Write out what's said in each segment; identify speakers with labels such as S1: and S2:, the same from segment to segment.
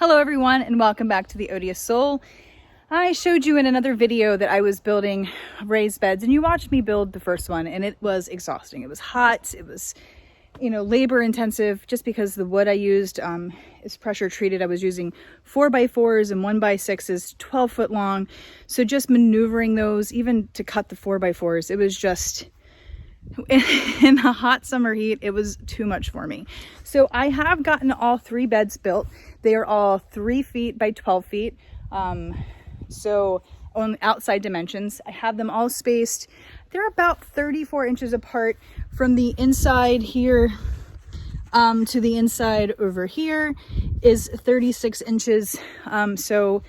S1: Hello everyone and welcome back to the Odious Soul. I showed you in another video that I was building raised beds and you watched me build the first one and it was exhausting. It was hot, it was labor intensive just because the wood I used is pressure treated. I was using 4x4s and 1x6s, 12 foot long. So just maneuvering those, even to cut the 4x4s, it was just, in the hot summer heat, it was too much for me. So I have gotten all 3 beds built. They are all 3 feet by 12 feet. So on outside dimensions, I have them all spaced. They're about 34 inches apart from the inside here to the inside over here is 36 inches. So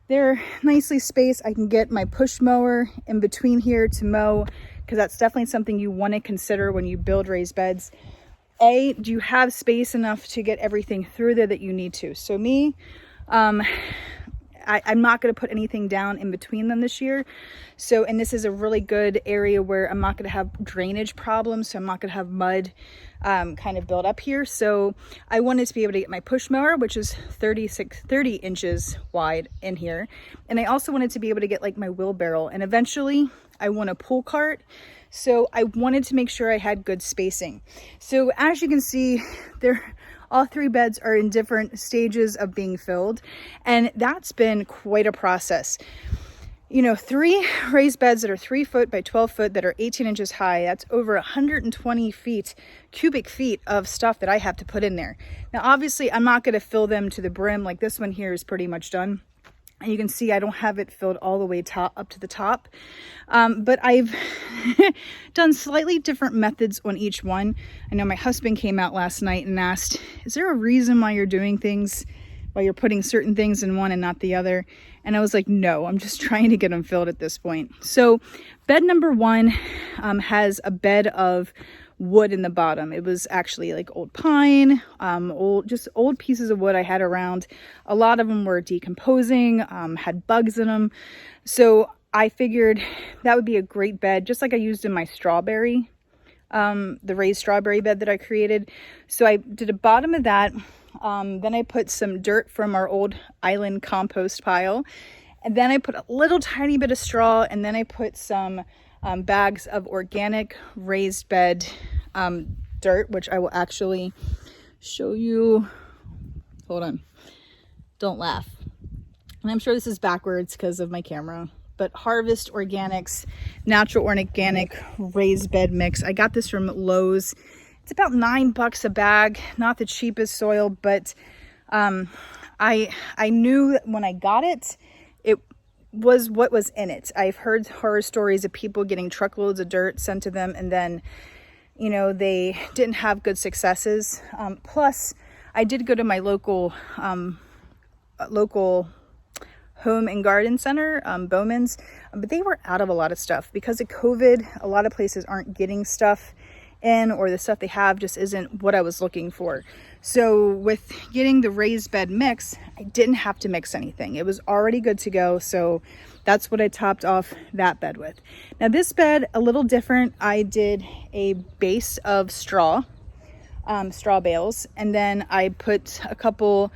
S1: they're nicely spaced. I can get my push mower in between here to mow, because that's definitely something you want to consider when you build raised beds. Do you have space enough to get everything through there that you need to? So me, I'm not going to put anything down in between them this year. So, and this is a really good area where I'm not going to have drainage problems. So I'm not going to have mud kind of build up here. So I wanted to be able to get my push mower, which is 30 inches wide in here. And I also wanted to be able to get like my wheelbarrow, and eventually I want a pull cart. So I wanted to make sure I had good spacing. So as you can see, all 3 beds are in different stages of being filled, and that's been quite a process. 3 raised beds that are 3 foot by 12 foot that are 18 inches high, that's over 120 cubic feet of stuff that I have to put in there. Now, obviously, I'm not going to fill them to the brim. Like this one here is pretty much done. And you can see I don't have it filled all the way up to the top. But I've done slightly different methods on each one. I know my husband came out last night and asked, is there a reason why you're doing things, why you're putting certain things in one and not the other? And I was like, no, I'm just trying to get them filled at this point. So bed number 1 has a bed of wood in the bottom. It was actually like old pine, old pieces of wood I had around. A lot of them were decomposing, had bugs in them. So I figured that would be a great bed, just like I used in my strawberry, the raised strawberry bed that I created. So I did a bottom of that. Then I put some dirt from our old island compost pile. And then I put a little tiny bit of straw, and then I put some bags of organic raised bed dirt, which I will actually show you. Hold on. Don't laugh. And I'm sure this is backwards because of my camera, but Harvest Organics Natural Organic Raised Bed Mix. I got this from Lowe's. It's about $9 a bag, not the cheapest soil, but I knew that when I got it, it was what was in it. I've heard horror stories of people getting truckloads of dirt sent to them, and then, they didn't have good successes. Plus, I did go to my local home and garden center, Bowman's, but they were out of a lot of stuff because of COVID. A lot of places aren't getting stuff in, or the stuff they have just isn't what I was looking for. So with getting the raised bed mix, I didn't have to mix anything. It was already good to go. So that's what I topped off that bed with. Now this bed, a little different. I did a base of straw bales, and then I put a couple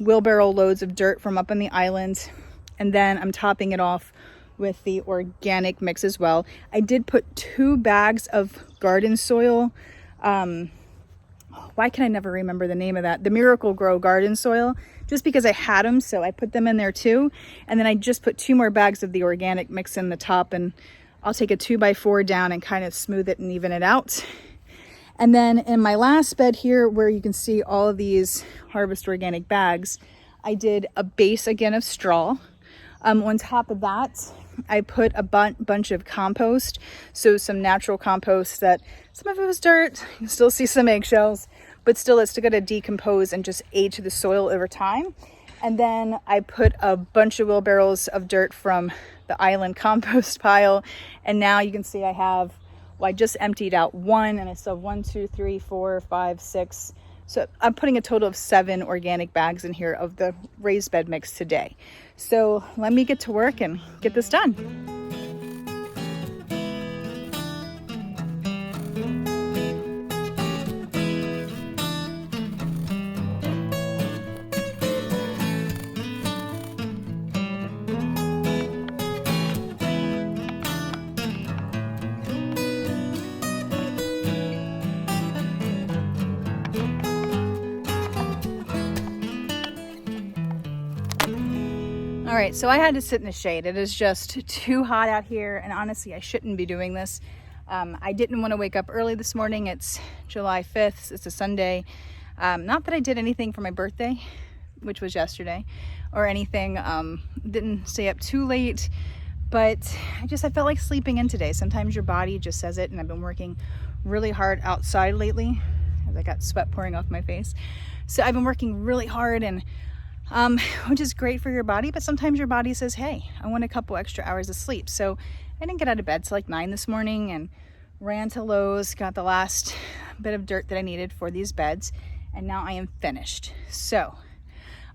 S1: wheelbarrow loads of dirt from up on the island, and then I'm topping it off with the organic mix as well. I did put 2 bags of garden soil. Why can I never remember the name of that? The Miracle Grow garden soil, just because I had them. So I put them in there too. And then I just put 2 more bags of the organic mix in the top, and I'll take a 2x4 down and kind of smooth it and even it out. And then in my last bed here, where you can see all of these Harvest Organic bags, I did a base again of straw. On top of that, I put a bunch of compost, so some natural compost that some of it was dirt. You can still see some eggshells, but still it's still going to decompose and just aid to the soil over time. And then I put a bunch of wheelbarrows of dirt from the island compost pile, and now you can see I just emptied out 1, and I still have 1, 2, 3, 4, 5, 6. So I'm putting a total of 7 organic bags in here of the raised bed mix today. So let me get to work and get this done. right, so I had to sit in the shade. It is just too hot out here, and honestly, I shouldn't be doing this. I didn't want to wake up early this morning. It's July 5th. It's a Sunday. Not that I did anything for my birthday, which was yesterday, or anything. Didn't stay up too late, but I felt like sleeping in today. Sometimes your body just says it, and I've been working really hard outside lately as I got sweat pouring off my face. So I've been working really hard, and which is great for your body, but sometimes your body says, hey, I want a couple extra hours of sleep. So I didn't get out of bed till like 9 this morning and ran to Lowe's, got the last bit of dirt that I needed for these beds, and now I am finished. So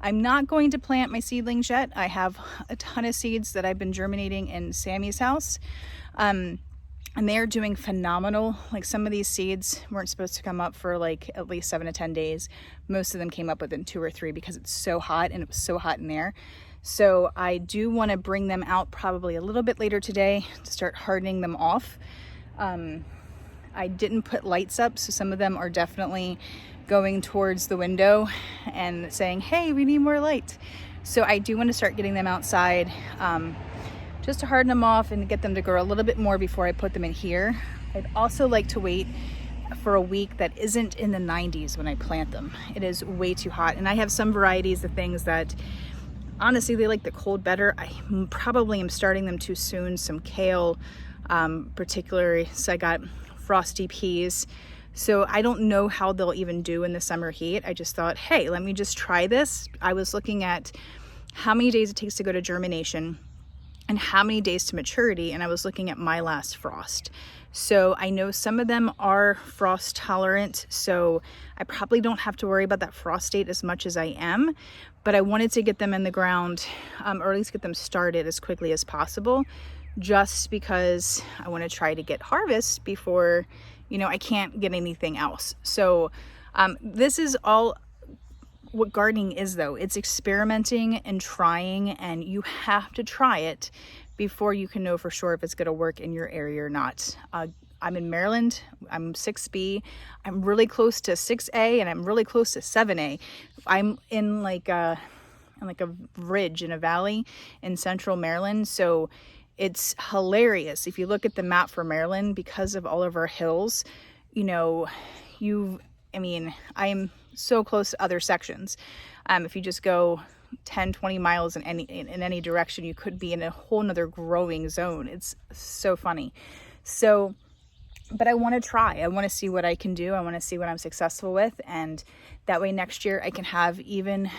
S1: I'm not going to plant my seedlings yet. I have a ton of seeds that I've been germinating in Sammy's house. And they're doing phenomenal. Like, some of these seeds weren't supposed to come up for like at least 7 to 10 days. Most of them came up within 2 or 3 because it's so hot, and it was so hot in there. So I do want to bring them out probably a little bit later today to start hardening them off. I didn't put lights up, so some of them are definitely going towards the window and saying, hey, we need more light. So I do want to start getting them outside, just to harden them off and get them to grow a little bit more before I put them in here. I'd also like to wait for a week that isn't in the 90s when I plant them. It is way too hot. And I have some varieties of things that honestly, they like the cold better. I probably am starting them too soon. Some kale, particularly. So I got frosty peas. So I don't know how they'll even do in the summer heat. I just thought, hey, let me just try this. I was looking at how many days it takes to go to germination and how many days to maturity, and I was looking at my last frost. So I know some of them are frost tolerant, so I probably don't have to worry about that frost date as much as I am, but I wanted to get them in the ground, or at least get them started as quickly as possible, just because I want to try to get harvest before, I can't get anything else. So this is all what gardening is, though. It's experimenting and trying, and you have to try it before you can know for sure if it's going to work in your area or not. I'm in Maryland. I'm 6B. I'm really close to 6A, and I'm really close to 7A. I'm in like a ridge in a valley in central Maryland. So it's hilarious. If you look at the map for Maryland, because of all of our hills, I'm so close to other sections. If you just go 10, 20 miles in any direction, you could be in a whole nother growing zone. It's so funny. So, but I want to try. I want to see what I can do. I want to see what I'm successful with. And that way next year I can have even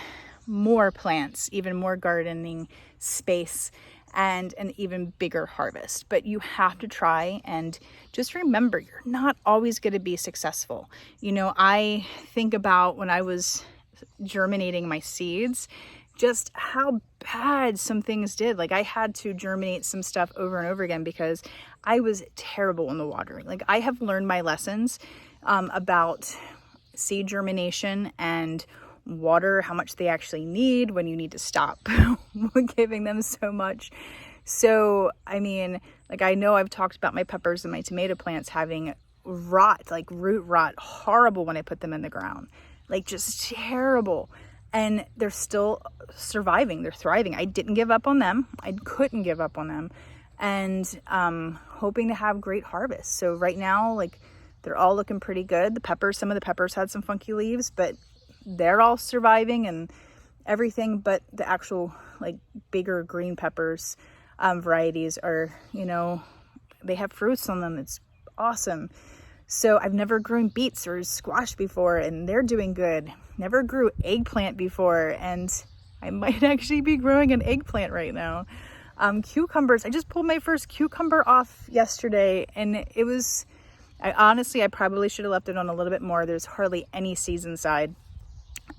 S1: more plants, even more gardening space, and an even bigger harvest. But you have to try, and just remember, you're not always going to be successful. I think about when I was germinating my seeds, just how bad some things did. Like, I had to germinate some stuff over and over again because I was terrible in the watering. Like, I have learned my lessons about seed germination and water, how much they actually need, when you need to stop giving them so much. So, I know I've talked about my peppers and my tomato plants having rot, like root rot, horrible when I put them in the ground, like just terrible. And they're still surviving. They're thriving. I didn't give up on them. I couldn't give up on them. And hoping to have great harvests. So right now, they're all looking pretty good. Some of the peppers had some funky leaves, but they're all surviving and everything. But the actual bigger green peppers varieties are, they have fruits on them. It's awesome. So I've never grown beets or squash before, and they're doing good. Never grew eggplant before, and I might actually be growing an eggplant right now. Cucumbers, I just pulled my first cucumber off yesterday, and I probably should have left it on a little bit more. There's hardly any seeds inside.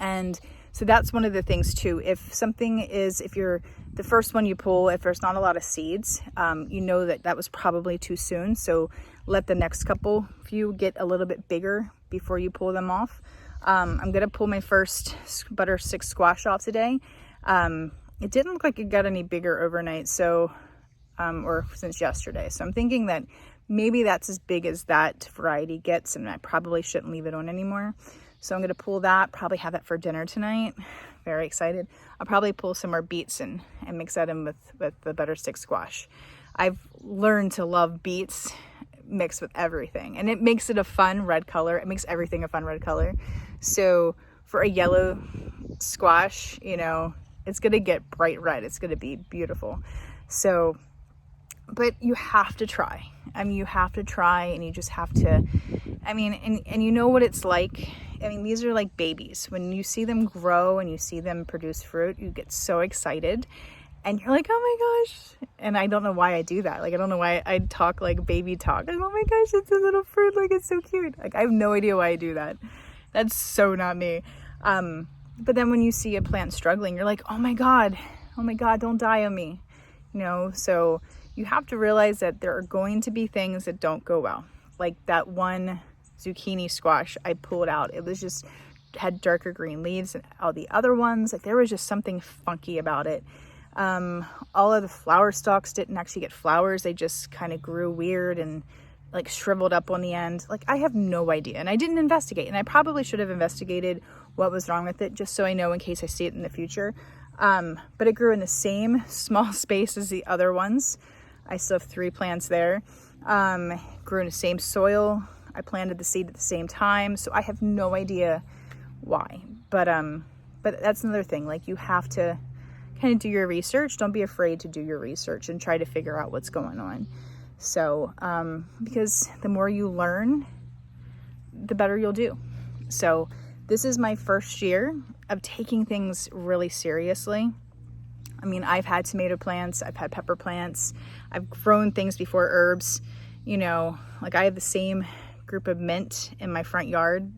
S1: And so that's one of the things too. If you're the first one you pull, if there's not a lot of seeds, that was probably too soon. So let the next few get a little bit bigger before you pull them off. I'm going to pull my first butter stick squash off today. It didn't look like it got any bigger overnight, or since yesterday. So I'm thinking that maybe that's as big as that variety gets, and I probably shouldn't leave it on anymore. So I'm going to pull that, probably have that for dinner tonight. very excited. I'll probably pull some more beets and mix that in with the butter stick squash. I've learned to love beets mixed with everything, and it makes it a fun red color. It makes everything a fun red color. So for a yellow squash, you know, it's gonna get bright red. It's gonna be beautiful. So, but you have to try. I mean, you have to try, and you just have to, I mean, and you know what it's like. I mean, these are like babies. When you see them grow and you see them produce fruit, you get so excited. And you're like, oh my gosh. And I don't know why I do that. Like, I don't know why I talk like baby talk. Like, oh my gosh, it's a little fruit. Like, it's so cute. Like, I have no idea why I do that. That's so not me. But then when you see a plant struggling, you're like, oh my God, don't die on me. You know, so you have to realize that there are going to be things that don't go well. Like that one zucchini squash I pulled out. It was just, had darker green leaves, and all the other ones, like there was just something funky about it. All of the flower stalks didn't actually get flowers. They just kind of grew weird and like shriveled up on the end. Like, I have no idea. And I didn't investigate, and I probably should have investigated what was wrong with it, just so I know in case I see it in the future. But it grew in the same small space as the other ones. I still have 3 plants there. Grew in the same soil. I planted the seed at the same time. So I have no idea why. But that's another thing. Like, you have to kind of do your research. Don't be afraid to do your research and try to figure out what's going on. So, because the more you learn, the better you'll do. So this is my first year of taking things really seriously. I mean, I've had tomato plants, I've had pepper plants, I've grown things before, herbs, you know, like I have the same group of mint in my front yard.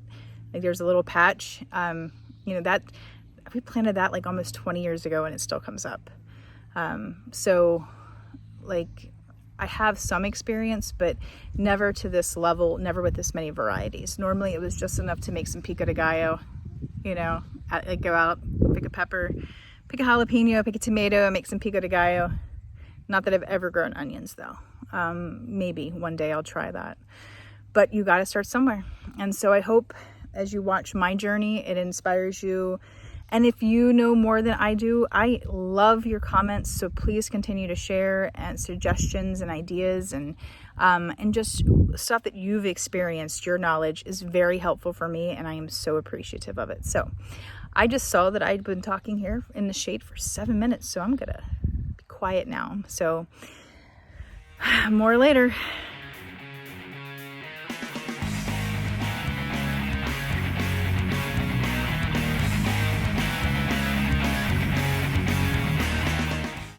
S1: Like, there's a little patch, you know, that we planted that like almost 20 years ago, and it still comes up. So like, I have some experience, but never to this level, never with this many varieties. Normally it was just enough to make some pico de gallo, you know, like go out, pick a pepper, pick a jalapeno, pick a tomato, and make some pico de gallo. Not that I've ever grown onions though. Maybe one day I'll try that. But you got to start somewhere. And so I hope as you watch my journey, it inspires you. And if you know more than I do, I love your comments. So please continue to share, and suggestions and ideas, and just stuff that you've experienced. Your knowledge is very helpful for me, and I am so appreciative of it. So I just saw that I'd been talking here in the shade for 7 minutes, so I'm gonna be quiet now. So more later.